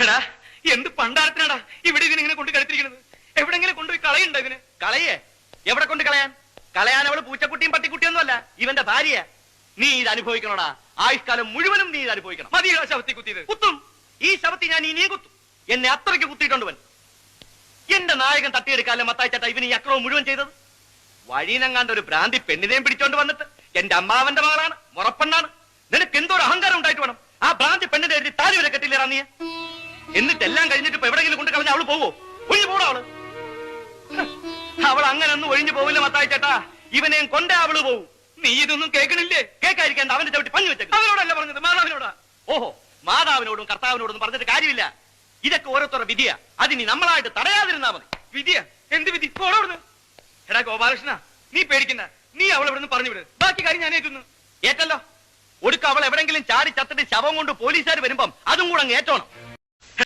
എടാ എന്ത് പണ്ടാരത്തിനാടാ ഇവിടെ ഇതിനിങ്ങനെ കൊണ്ട് കിടത്തിരിക്കുന്നത്? എവിടെങ്കിലും കൊണ്ടുപോയി കളയുണ്ടോ ഇതിന്? കളയേ? എവിടെ കൊണ്ട് കളയാൻ? കളയാൻ അവള് പൂച്ചക്കുട്ടിയും പട്ടിക്കുട്ടിയൊന്നും അല്ല, ഇവന്റെ ഭാര്യ. നീ ഇത് അനുഭവിക്കണോടാ, ആയുഷ്കാലം മുഴുവനും നീ ഇത് അനുഭവിക്കണം. മതിയോ ശവത്തി കുത്തിയത്? കുത്തും, ഈ ശവത്തി ഞാൻ ഇനിയും കുത്തും. എന്നെ അത്രയ്ക്ക് കുത്തിയിട്ടുണ്ടവൻ. എന്റെ നായകൻ തട്ടിയെടുക്കാല്ലേ മത്തായിച്ചേട്ടാ ഇവന് ഈ അക്രമം മുഴുവൻ ചെയ്തത്. വഴിയിനെങ്ങാണ്ട് ഒരു ഭ്രാന്തി പെണ്ണിനെയും പിടിച്ചോണ്ട് വന്നിട്ട് എന്റെ അമ്മാവന്റെ മകളാണ്, മുറപ്പെണ്ണാണ്, നിനക്ക് എന്തോ ഒരു അഹങ്കാരം ഉണ്ടായിട്ട് വേണം ആ ഭ്രാന്തി പെണ്ണിന്റെ എഴുതി താലി വരെ കെട്ടില്ലേറാ നീ. എന്നിട്ട് എല്ലാം കഴിഞ്ഞിട്ട് ഇപ്പൊ എവിടെയെങ്കിലും കൊണ്ട് കളഞ്ഞ അവള് പോവോ? ഒഴിഞ്ഞു പോടാ അവള്. അവൾ അങ്ങനെ ഒന്നും ഒഴിഞ്ഞു പോവില്ല മത്തായിച്ചേട്ടാ, ഇവനെയും കൊണ്ടേ അവള് പോവും. നീ ഇതൊന്നും കേൾക്കണില്ലേ? കേൾക്കാതിരിക്കേണ്ട, അവന്റെ ചവിട്ടി പഞ്ഞു വെച്ചേക്കും. അവനോടല്ല പറഞ്ഞത്, മാതാവിനോടാ. ഓഹോ, മാതാവിനോടും കർത്താവിനോടൊന്നും പറഞ്ഞിട്ട് കാര്യമില്ല. ഇതൊക്കെ ഓരോരുത്തരുടെ വിധിയാ, അതിനി നമ്മളായിട്ട് തടയാതിരുന്നാ മതി. വിധിയാ? എന്ത് വിധി? പോടവിടുന്ന്. എടാ ഗോപാലകൃഷ്ണ, നീ പേടിക്കണ്ട, നീ അവൾ ഇവിടുന്ന് പറഞ്ഞു വിട്, ബാക്കി കാര്യം ഞാൻ ഏറ്റുന്നു. ഏറ്റല്ലോ, ഒടുക്ക അവൾ എവിടെങ്കിലും ചാടി ചത്തിട്ട് ശവം കൊണ്ട് പോലീസുകാർ വരുമ്പം അതും കൂടെ അങ്ങ് ഏറ്റോണം.